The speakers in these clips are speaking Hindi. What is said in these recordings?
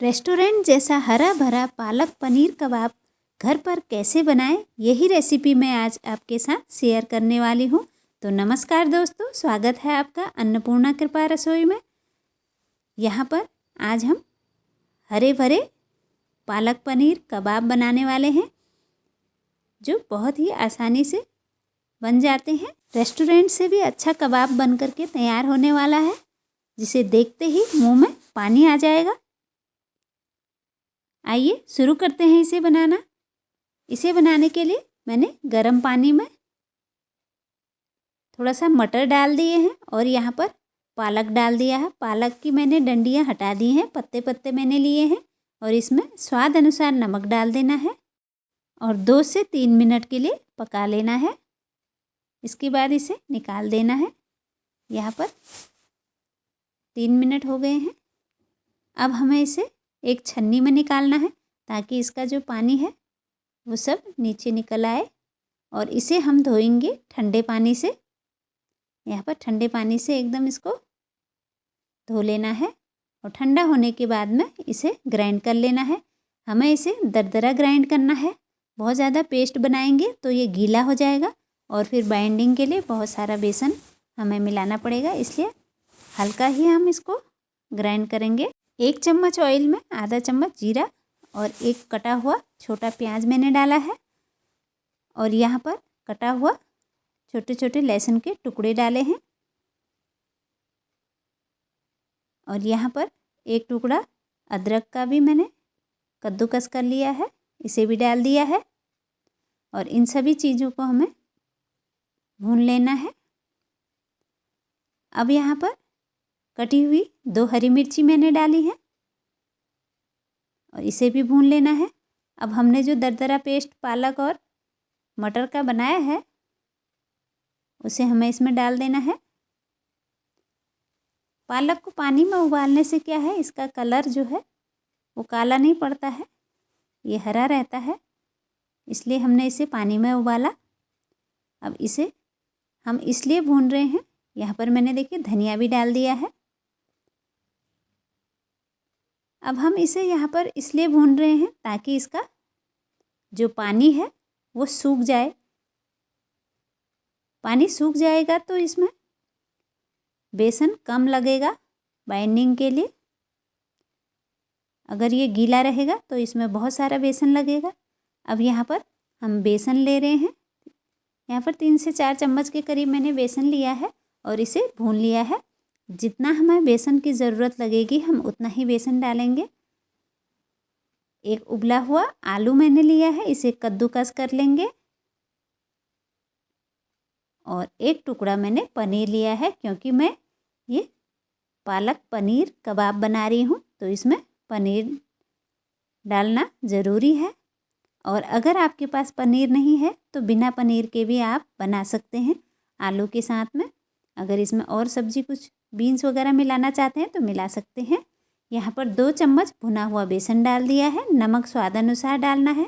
रेस्टोरेंट जैसा हरा भरा पालक पनीर कबाब घर पर कैसे बनाएं, यही रेसिपी मैं आज आपके साथ शेयर करने वाली हूं। तो नमस्कार दोस्तों, स्वागत है आपका अन्नपूर्णा कृपा रसोई में। यहाँ पर आज हम हरे भरे पालक पनीर कबाब बनाने वाले हैं, जो बहुत ही आसानी से बन जाते हैं। रेस्टोरेंट से भी अच्छा कबाब बन करके तैयार होने वाला है, जिसे देखते ही मुंह में पानी आ जाएगा। आइए शुरू करते हैं इसे बनाना। इसे बनाने के लिए मैंने गर्म पानी में थोड़ा सा मटर डाल दिए हैं और यहाँ पर पालक डाल दिया है। पालक की मैंने डंडियाँ हटा दी हैं, पत्ते पत्ते मैंने लिए हैं और इसमें स्वाद अनुसार नमक डाल देना है और 2 से 3 मिनट के लिए पका लेना है। इसके बाद इसे निकाल देना है। यहाँ पर 3 मिनट हो गए हैं। अब हमें इसे एक छन्नी में निकालना है, ताकि इसका जो पानी है वो सब नीचे निकल आए। और इसे हम धोएंगे ठंडे पानी से। यहाँ पर ठंडे पानी से एकदम इसको धो लेना है और ठंडा होने के बाद में इसे ग्राइंड कर लेना है। हमें इसे दरदरा ग्राइंड करना है। बहुत ज़्यादा पेस्ट बनाएंगे तो ये गीला हो जाएगा और फिर बाइंडिंग के लिए बहुत सारा बेसन हमें मिलाना पड़ेगा, इसलिए हल्का ही हम इसको ग्राइंड करेंगे। 1 चम्मच ऑयल में आधा चम्मच जीरा और एक कटा हुआ छोटा प्याज मैंने डाला है और यहाँ पर कटा हुआ छोटे छोटे लहसुन के टुकड़े डाले हैं और यहाँ पर एक टुकड़ा अदरक का भी मैंने कद्दूकस कर लिया है, इसे भी डाल दिया है और इन सभी चीज़ों को हमें भून लेना है। अब यहाँ पर कटी हुई 2 हरी मिर्ची मैंने डाली है और इसे भी भून लेना है। अब हमने जो दरदरा पेस्ट पालक और मटर का बनाया है, उसे हमें इसमें डाल देना है। पालक को पानी में उबालने से क्या है, इसका कलर जो है वो काला नहीं पड़ता है, ये हरा रहता है, इसलिए हमने इसे पानी में उबाला। अब इसे हम इसलिए भून रहे हैं, यहाँ पर मैंने देखिए धनिया भी डाल दिया है। अब हम इसे यहाँ पर इसलिए भून रहे हैं ताकि इसका जो पानी है वो सूख जाए। पानी सूख जाएगा तो इसमें बेसन कम लगेगा बाइंडिंग के लिए। अगर ये गीला रहेगा तो इसमें बहुत सारा बेसन लगेगा। अब यहाँ पर हम बेसन ले रहे हैं। यहाँ पर 3 से 4 चम्मच के करीब मैंने बेसन लिया है और इसे भून लिया है। जितना हमें बेसन की ज़रूरत लगेगी हम उतना ही बेसन डालेंगे। एक उबला हुआ आलू मैंने लिया है, इसे कद्दूकस कर लेंगे और एक टुकड़ा मैंने पनीर लिया है, क्योंकि मैं ये पालक पनीर कबाब बना रही हूँ तो इसमें पनीर डालना ज़रूरी है। और अगर आपके पास पनीर नहीं है तो बिना पनीर के भी आप बना सकते हैं आलू के साथ में। अगर इसमें और सब्जी कुछ बीन्स वगैरह मिलाना चाहते हैं तो मिला सकते हैं। यहाँ पर 2 चम्मच भुना हुआ बेसन डाल दिया है। नमक स्वाद अनुसार डालना है,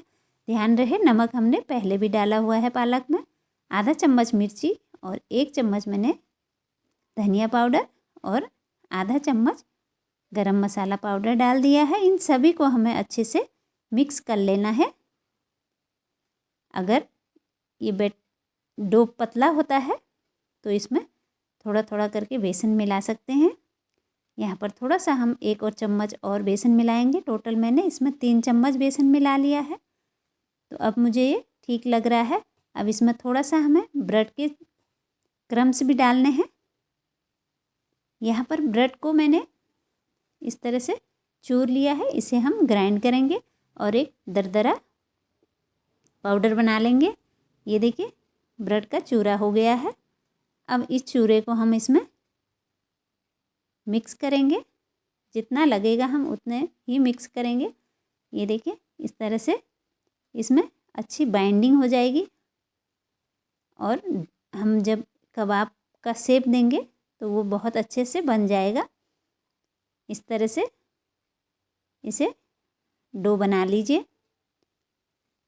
ध्यान रहे नमक हमने पहले भी डाला हुआ है पालक में। आधा चम्मच मिर्ची और 1 चम्मच मैंने धनिया पाउडर और आधा चम्मच गरम मसाला पाउडर डाल दिया है। इन सभी को हमें अच्छे से मिक्स कर लेना है। अगर ये डो पतला होता है तो इसमें थोड़ा थोड़ा करके बेसन मिला सकते हैं। यहाँ पर थोड़ा सा हम 1 और चम्मच और बेसन मिलाएंगे। टोटल मैंने इसमें 3 चम्मच बेसन मिला लिया है। तो अब मुझे ये ठीक लग रहा है। अब इसमें थोड़ा सा हमें ब्रेड के क्रम्स भी डालने हैं। यहाँ पर ब्रेड को मैंने इस तरह से चूर लिया है, इसे हम ग्राइंड करेंगे और एक दरदरा पाउडर बना लेंगे। ये देखिए ब्रेड का चूरा हो गया है। अब इस चूरे को हम इसमें मिक्स करेंगे। जितना लगेगा हम उतने ही मिक्स करेंगे। ये देखिए इस तरह से इसमें अच्छी बाइंडिंग हो जाएगी और हम जब कबाब का शेप देंगे तो वो बहुत अच्छे से बन जाएगा। इस तरह से इसे डो बना लीजिए।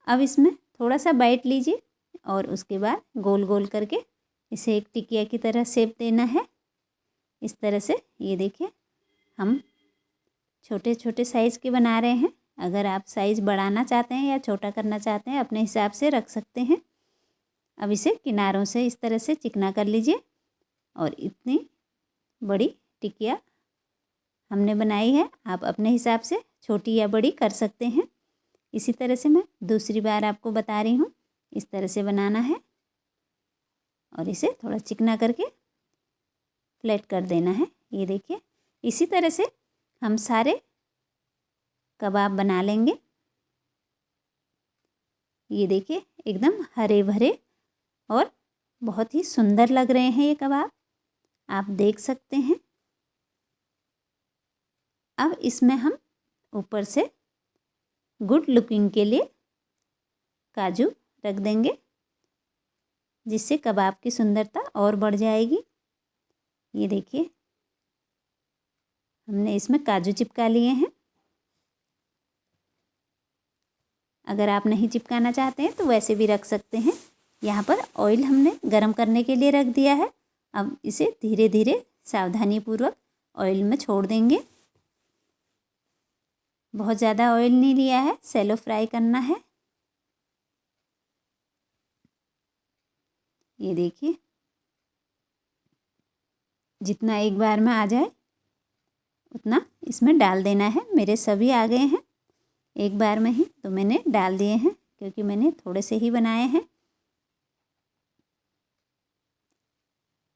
अब इसमें थोड़ा सा बाइट लीजिए और उसके बाद गोल गोल करके इसे एक टिकिया की तरह शेप देना है। इस तरह से ये देखिए हम छोटे छोटे साइज़ के बना रहे हैं। अगर आप साइज़ बढ़ाना चाहते हैं या छोटा करना चाहते हैं अपने हिसाब से रख सकते हैं। अब इसे किनारों से इस तरह से चिकना कर लीजिए और इतनी बड़ी टिकिया हमने बनाई है। आप अपने हिसाब से छोटी या बड़ी कर सकते हैं। इसी तरह से मैं दूसरी बार आपको बता रही हूँ। इस तरह से बनाना है और इसे थोड़ा चिकना करके फ्लैट कर देना है। ये देखिए, इसी तरह से हम सारे कबाब बना लेंगे। ये देखिए, एकदम हरे भरे और बहुत ही सुंदर लग रहे हैं ये कबाब, आप देख सकते हैं। अब इसमें हम ऊपर से गुड लुकिंग के लिए काजू रख देंगे, जिससे कबाब की सुंदरता और बढ़ जाएगी। ये देखिए, हमने इसमें काजू चिपका लिए हैं। अगर आप नहीं चिपकाना चाहते हैं तो वैसे भी रख सकते हैं। यहाँ पर ऑयल हमने गरम करने के लिए रख दिया है। अब इसे धीरे धीरे सावधानीपूर्वक ऑयल में छोड़ देंगे। बहुत ज़्यादा ऑयल नहीं लिया है, सैलो फ्राई करना है। ये देखिए, जितना एक बार में आ जाए उतना इसमें डाल देना है। मेरे सभी आ गए हैं एक बार में ही, तो मैंने डाल दिए हैं क्योंकि मैंने थोड़े से ही बनाए हैं।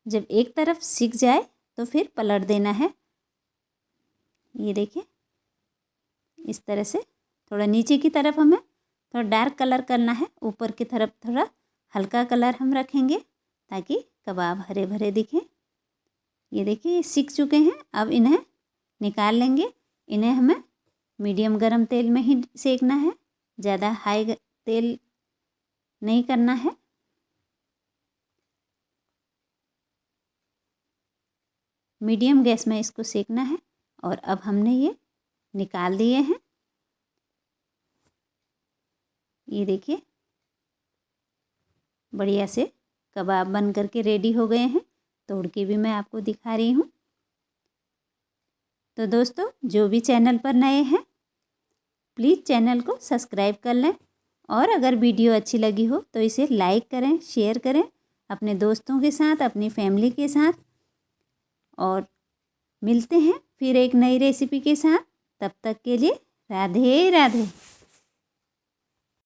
जब एक तरफ सिक जाए तो फिर पलट देना है। ये देखिए, इस तरह से थोड़ा नीचे की तरफ हमें थोड़ा डार्क कलर करना है, ऊपर की तरफ थोड़ा हल्का कलर हम रखेंगे ताकि कबाब हरे भरे दिखें। ये देखिए, ये सिक चुके हैं। अब इन्हें निकाल लेंगे। इन्हें हमें मीडियम गरम तेल में ही सेकना है, ज़्यादा हाई तेल नहीं करना है। मीडियम गैस में इसको सेकना है। और अब हमने ये निकाल दिए हैं। ये देखिए, बढ़िया से कबाब बन करके रेडी हो गए हैं। तोड़ के भी मैं आपको दिखा रही हूँ। तो दोस्तों, जो भी चैनल पर नए हैं प्लीज़ चैनल को सब्सक्राइब कर लें, और अगर वीडियो अच्छी लगी हो तो इसे लाइक करें, शेयर करें अपने दोस्तों के साथ, अपनी फैमिली के साथ। और मिलते हैं फिर एक नई रेसिपी के साथ। तब तक के लिए राधे राधे।